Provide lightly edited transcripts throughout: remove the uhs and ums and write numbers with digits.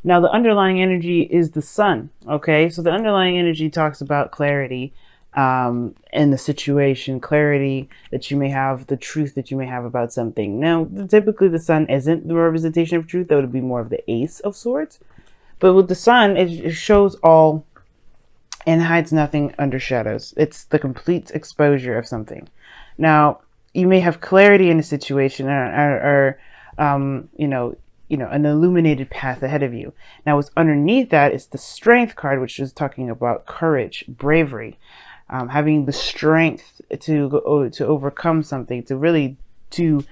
Now, the underlying energy is the sun. Okay, so the underlying energy talks about clarity in the situation, clarity that you may have, the truth that you may have about something. Now, typically the sun isn't the representation of truth. That would be more of the ace of swords. But with the sun, it shows all and hides nothing under shadows. It's the complete exposure of something. Now, you may have clarity in a situation, an illuminated path ahead of you. Now, what's underneath that is the strength card, which is talking about courage, bravery, having the strength to overcome something, to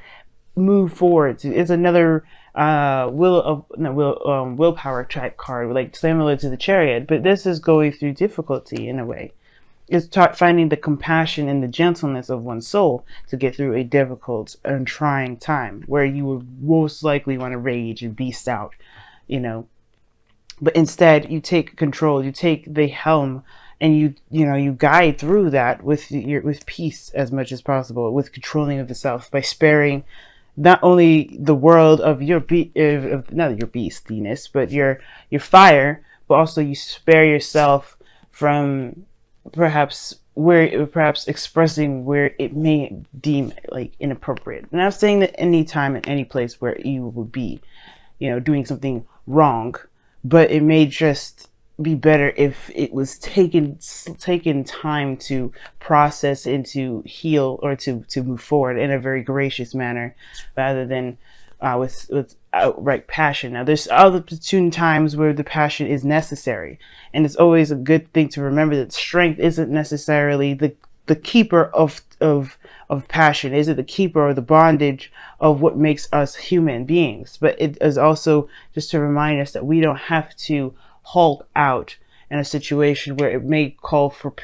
move forward. It's another willpower type card, like similar to the Chariot, but this is going through difficulty in a way. It's finding the compassion and the gentleness of one's soul to get through a difficult and trying time where you would most likely want to rage and beast out, you know. But instead, you take control, you take the helm, and you guide through that with peace as much as possible, with controlling of the self by sparing not only the world of not your beastiness, but your fire, but also you spare yourself from perhaps expressing where it may deem like inappropriate. And I'm saying that any time and any place where you would be, doing something wrong, but it may just be better if it was taken time to process and to heal, or to move forward in a very gracious manner, rather than with outright passion. Now, there's opportune times where the passion is necessary, and it's always a good thing to remember that strength isn't necessarily the keeper of passion. Is it the keeper or the bondage of what makes us human beings? But it is also just to remind us that we don't have to hulk out in a situation where it may call for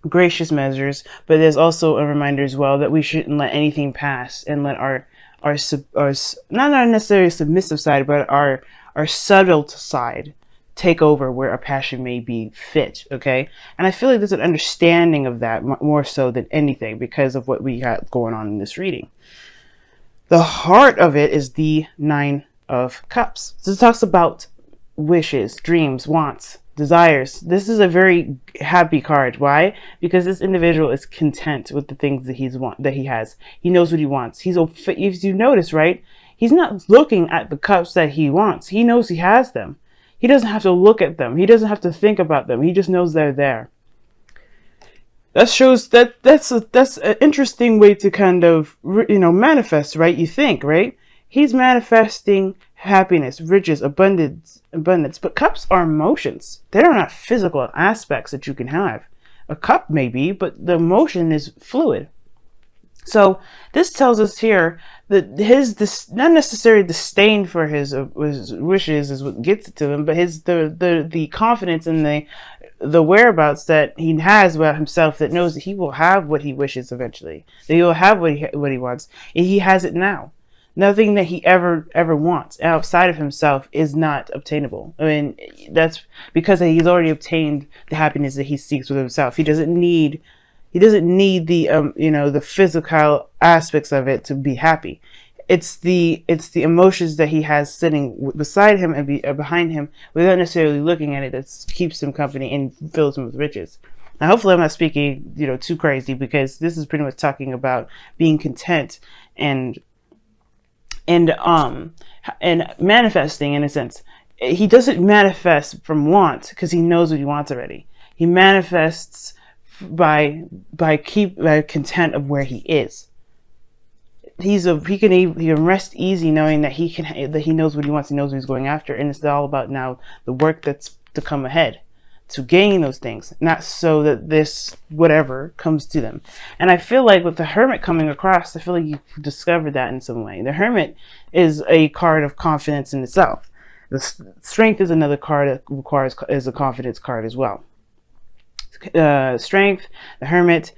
gracious measures. But there's also a reminder as well that we shouldn't let anything pass and let our not our necessarily submissive side, but our subtle side take over where our passion may be fit. Okay, and I feel like there's an understanding of that more so than anything because of what we got going on in this reading. The heart of it is the Nine of Cups. So it talks about wishes, dreams, wants, desires. This is a very happy card. Why? Because this individual is content with the things that he has. He knows what he wants. If you notice, right? He's not looking at the cups that he wants. He knows he has them. He doesn't have to look at them. He doesn't have to think about them. He just knows they're there. That shows that's an interesting way to kind of manifest, right? You think, right? He's manifesting happiness, riches, abundance. But cups are emotions. They are not physical aspects that you can have. A cup may be, but the emotion is fluid. So this tells us here that not necessarily disdain for his wishes is what gets it to him, but the confidence and the whereabouts that he has about himself, that knows that he will have what he wishes eventually, that he will have what he wants, and he has it now. Nothing that he ever wants outside of himself is not obtainable. I mean, that's because he's already obtained the happiness that he seeks with himself. He doesn't need the the physical aspects of it to be happy. It's the emotions that he has sitting beside him and behind him without necessarily looking at it that keeps him company and fills him with riches. Now, hopefully I'm not speaking too crazy, because this is pretty much talking about being content and manifesting in a sense. He doesn't manifest from want because he knows what he wants already. He manifests by content of where he is. He can rest easy knowing that he knows what he wants. He knows what he's going after, and it's all about now the work that's to come ahead to gain those things, not so that this whatever comes to them. And I feel like with the Hermit coming across, I feel like you've discovered that in some way. The Hermit is a card of confidence in itself. The Strength is another card that is a confidence card as well. Strength, the Hermit,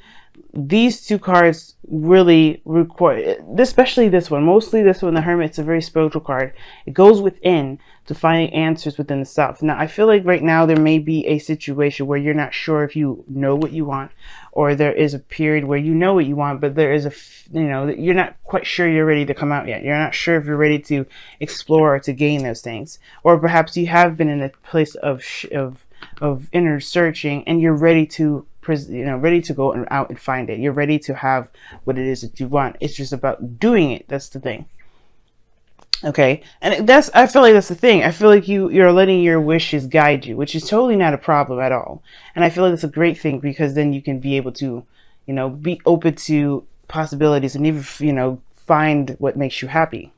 these two cards really require, especially this one, mostly this one, the Hermit. It's a very spiritual card. It goes within to find answers within the self. Now, I feel like right now there may be a situation where you're not sure if you know what you want, or there is a period where you know what you want, but there is a, you're not quite sure you're ready to come out yet. You're not sure if you're ready to explore or to gain those things. Or perhaps you have been in a place of inner searching, and you're ready to ready to go out and find it. You're ready to have what it is that you want. It's just about doing it. That's the thing. Okay, and I feel like that's the thing. I feel like you're letting your wishes guide you, which is totally not a problem at all. And I feel like that's a great thing, because then you can be able to, be open to possibilities and even, find what makes you happy.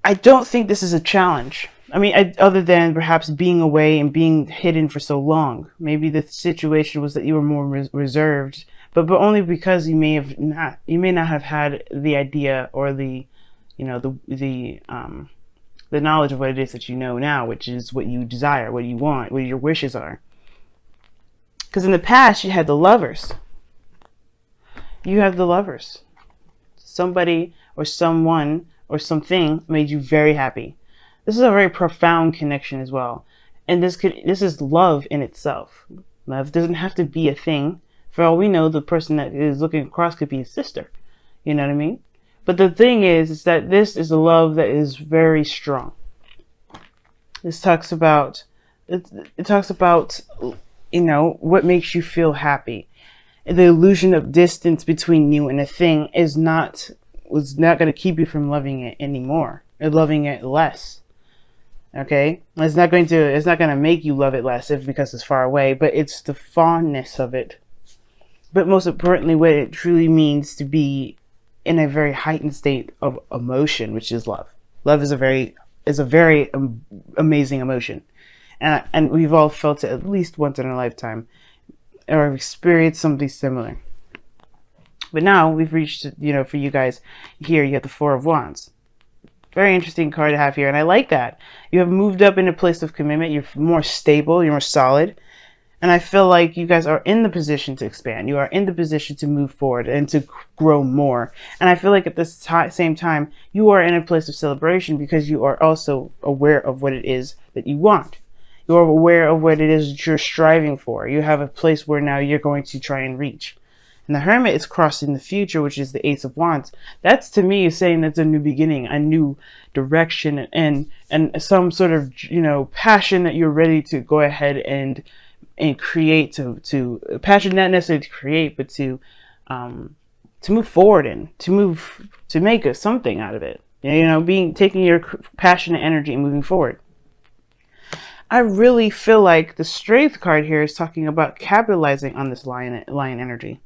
I don't think this is a challenge. I mean, other than perhaps being away and being hidden for so long. Maybe the situation was that you were more reserved, but only because you may not have had the idea or the knowledge of what it is that you know now, which is what you desire, what you want, what your wishes are. Because in the past, you had the Lovers. You have the Lovers. Somebody or someone or something made you very happy. This is a very profound connection as well. And this is love in itself. Love doesn't have to be a thing. For all we know, the person that is looking across could be a sister. You know what I mean? But the thing is that this is a love that is very strong. This talks about, it talks about, what makes you feel happy. The illusion of distance between you and a thing was not going to keep you from loving it anymore, or loving it less. Okay, it's not going to make you love it less because it's far away, but it's the fondness of it. But most importantly, what it truly means to be in a very heightened state of emotion, which is love. Love is a very amazing emotion, and we've all felt it at least once in our lifetime, or experienced something similar. But now we've reached, for you guys here, you have the Four of Wands. Very interesting card to have here, and I like that. You have moved up in a place of commitment. You're more stable. You're more solid. And I feel like you guys are in the position to expand. You are in the position to move forward and to grow more. And I feel like at the same time, you are in a place of celebration, because you are also aware of what it is that you want. You are aware of what it is that you're striving for. You have a place where now you're going to try and reach. And the Hermit is crossing the future, which is the Ace of Wands. That's, to me, is saying that's a new beginning, a new direction, and some sort of, passion that you're ready to go ahead and create, to passion, not necessarily to create, but to move forward in, to make something out of it. Taking your passionate energy and moving forward. I really feel like the Strength card here is talking about capitalizing on this lion energy.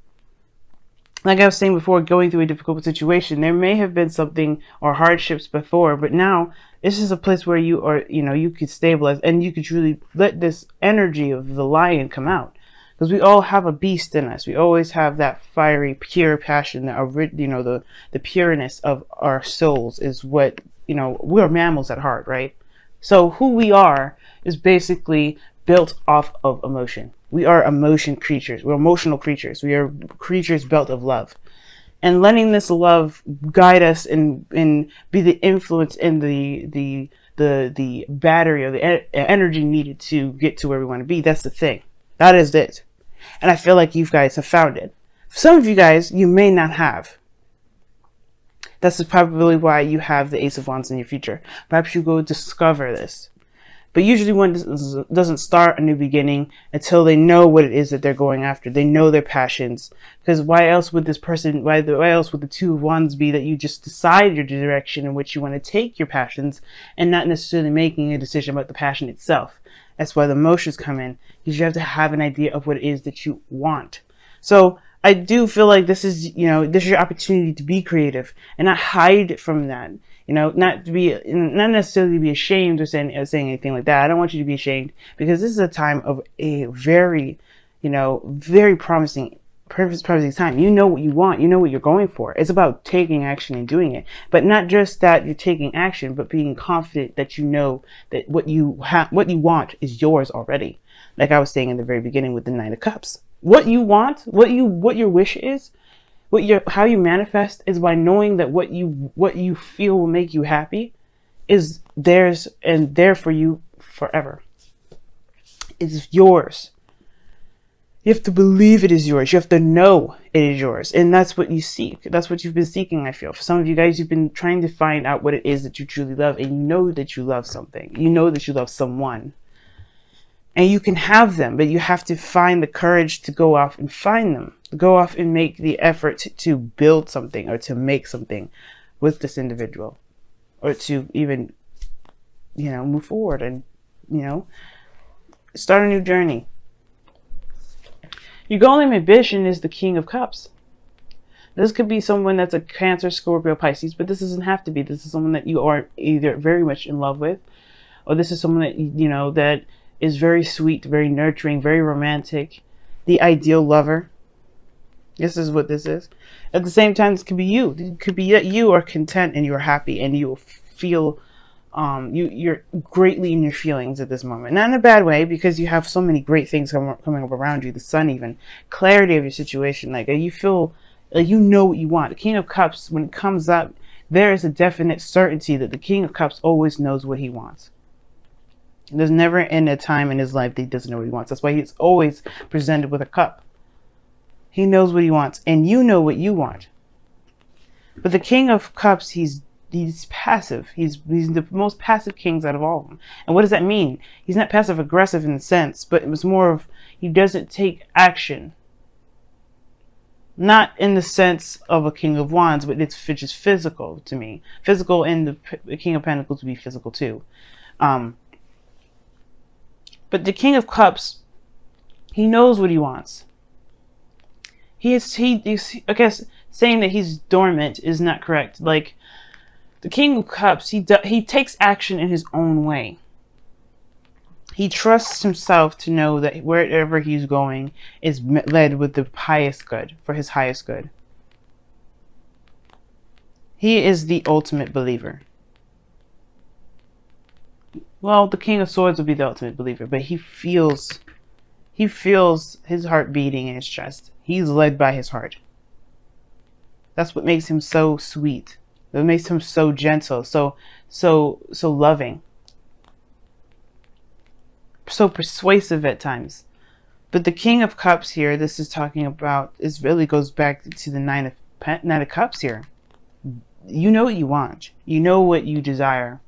Like I was saying before, going through a difficult situation, there may have been something or hardships before, but now this is a place where you are, you could stabilize, and you could truly let this energy of the lion come out. Because we all have a beast in us. We always have that fiery, pure passion, the pureness of our souls is what, we're mammals at heart, right? So who we are is basically built off of emotion. We are emotion creatures. We're emotional creatures. We are creatures built of love. And letting this love guide us and be the influence and the battery or the energy needed to get to where we want to be. That's the thing. That is it. And I feel like you guys have found it. Some of you guys, you may not have. That's probably why you have the Ace of Wands in your future. Perhaps you go discover this. But usually one doesn't start a new beginning until they know what it is that they're going after. They know their passions. Because why else would this person, why else would the Two of Wands be that you just decide your direction in which you want to take your passions and not necessarily making a decision about the passion itself? That's why the emotions come in, because you have to have an idea of what it is that you want. So I do feel like this is, this is your opportunity to be creative and not hide from that. Not necessarily be ashamed or saying anything like that. I don't want you to be ashamed, because this is a time of a very, very promising time. You know what you want. You know what you're going for. It's about taking action and doing it. But not just that you're taking action, but being confident that you know that what you want is yours already. Like I was saying in the very beginning with the Nine of Cups. What you want, what your wish is, how you manifest is by knowing that what you feel will make you happy is theirs and there for you forever. It's yours. You have to believe it is yours. You have to know it is yours. And that's what you seek. That's what you've been seeking, I feel. For some of you guys, you've been trying to find out what it is that you truly love. And you know that you love something. You know that you love someone. And you can have them, but you have to find the courage to go off and find them. Go off and make the effort to build something or to make something with this individual. Or to even, move forward and, start a new journey. Your goal and ambition is the King of Cups. This could be someone that's a Cancer, Scorpio, Pisces, but this doesn't have to be. This is someone that you are either very much in love with, or this is someone that, that is very sweet, very nurturing, very romantic, the ideal lover. This is what this is. At the same time, this could be you. It could be that you are content and you're happy and you feel you're greatly in your feelings at this moment. Not in a bad way, because you have so many great things coming up around you. The sun, even clarity of your situation. Like you feel like you know what you want. The King of Cups, when it comes up, there is a definite certainty that the King of Cups always knows what he wants. There's never a time in his life that he doesn't know what he wants. That's why he's always presented with a cup. He knows what he wants, and you know what you want. But the King of Cups, he's passive. He's the most passive kings out of all of them. And what does that mean? He's not passive aggressive in the sense, but it was more of he doesn't take action. Not in the sense of a King of Wands, but it's just physical to me. Physical, and the King of Pentacles would be physical too. But the King of Cups, he knows what he wants. I guess saying that he's dormant is not correct. Like, the King of Cups, he takes action in his own way. He trusts himself to know that wherever he's going is led with the highest good, for his highest good. He is the ultimate believer. Well, the King of Swords would be the ultimate believer, but he feels his heart beating in his chest. He's led by his heart. That's what makes him so sweet. That makes him so gentle, so loving, so persuasive at times. But the King of Cups here, this is talking about, this really goes back to the Nine of Cups here. You know what you want. You know what you desire.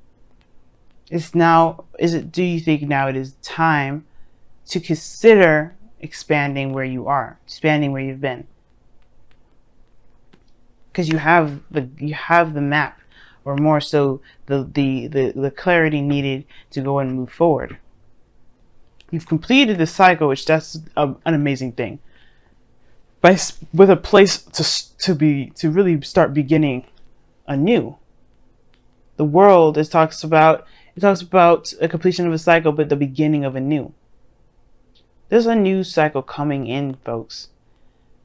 Do you think now it is time to consider expanding where you are, expanding where you've been? Because you have the map, or more so the clarity needed to go and move forward. You've completed the cycle, which that's an amazing thing. With a place to really start beginning anew. The world talks about a completion of a cycle, but the beginning of a new. There's a new cycle coming in, folks.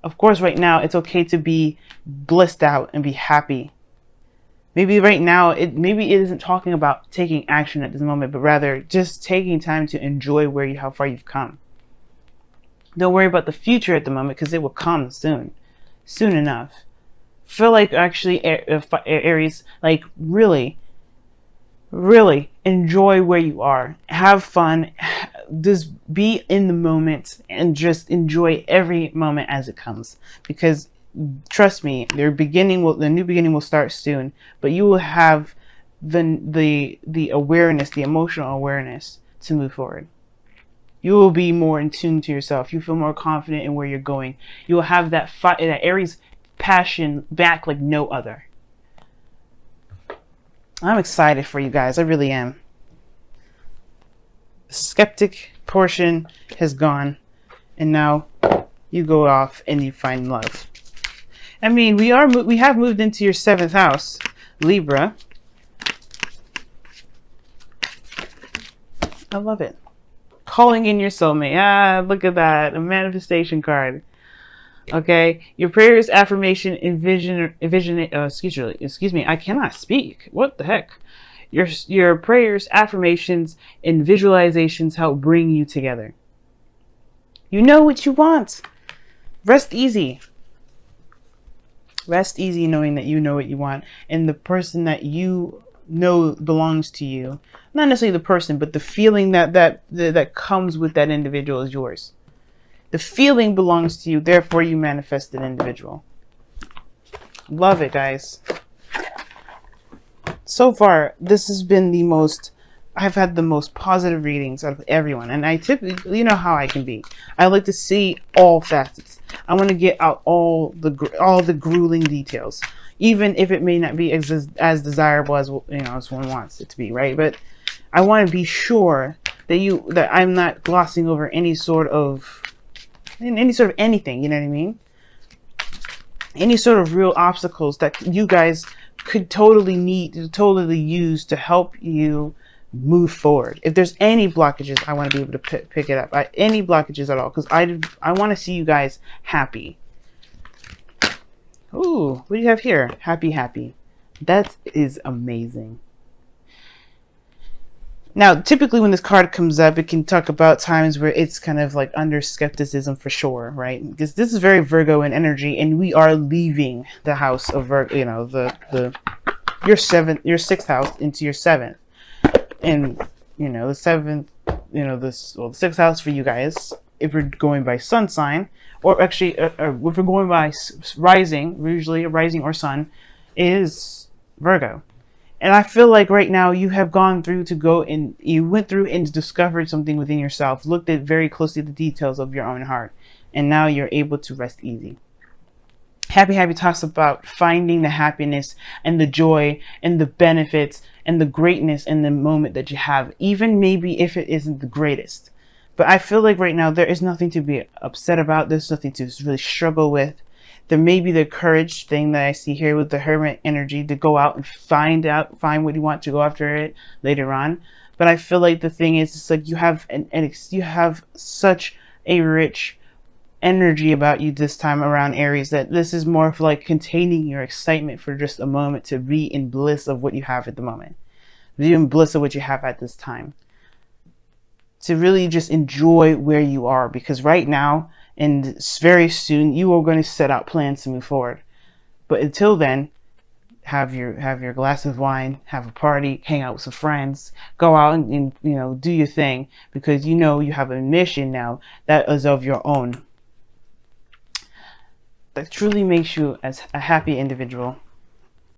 Of course, right now, it's okay to be blissed out and be happy. Maybe right now, maybe it isn't talking about taking action at this moment, but rather just taking time to enjoy how far you've come. Don't worry about the future at the moment, because it will come soon enough. Feel like actually, Aries, like really enjoy where you are. Have fun. Just be in the moment and just enjoy every moment as it comes. Because trust me, the new beginning will start soon. But you will have the awareness, the emotional awareness to move forward. You will be more in tune to yourself. You feel more confident in where you're going. You will have that Aries passion back like no other. I'm excited for you guys. I really am. The skeptic portion has gone, and now you go off and you find love. I mean, we have moved into your 7th house, Libra. I love it. Calling in your soulmate. Ah, look at that. A manifestation card. Okay, your prayers, affirmation, excuse me, I cannot speak. What the heck? Your prayers, affirmations, and visualizations help bring you together. You know what you want. Rest easy. Rest easy knowing that you know what you want, and the person that you know belongs to you, not necessarily the person, but the feeling that comes with that individual is yours. The feeling belongs to you, therefore you manifest an individual. Love it, guys. So far, this has been the most, I've had the most positive readings out of everyone. And I typically, you know how I can be. I like to see all facets. I want to get out all the grueling details, even if it may not be as desirable as, you know, as one wants it to be, right? But I want to be sure that I'm not glossing over any sort of anything, you know what I mean? Any sort of real obstacles that you guys could totally use to help you move forward. If there's any blockages, I want to be able to pick it up. Any blockages at all, because I want to see you guys happy. Ooh, what do you have here? Happy, happy. That is amazing. Now, typically when this card comes up, it can talk about times where it's kind of like under skepticism for sure, right? Because this is very Virgo in energy, and we are leaving the house of Virgo, you know, your sixth house into your seventh. And, you know, the seventh, you know, the sixth house for you guys, if we're going by sun sign, or actually, if we're going by rising, usually a rising or sun, is Virgo. And I feel like right now you have gone through you went through and discovered something within yourself, looked at very closely the details of your own heart, and now you're able to rest easy. Happy Happy talks about finding the happiness and the joy and the benefits and the greatness in the moment that you have, even maybe if it isn't the greatest. But I feel like right now there is nothing to be upset about. There's nothing to really struggle with. There may be the courage thing that I see here with the Hermit energy to go out and find what you want to go after it later on. But I feel like the thing is, it's like you have you have such a rich energy about you this time around, Aries, that this is more of like containing your excitement for just a moment, to be in bliss of what you have at the moment, be in bliss of what you have at this time, to really just enjoy where you are, because right now and very soon you are going to set out plans to move forward. But until then, have your glass of wine, have a party, hang out with some friends, go out and you know, do your thing, because you know you have a mission now that is of your own, that truly makes you as a happy individual.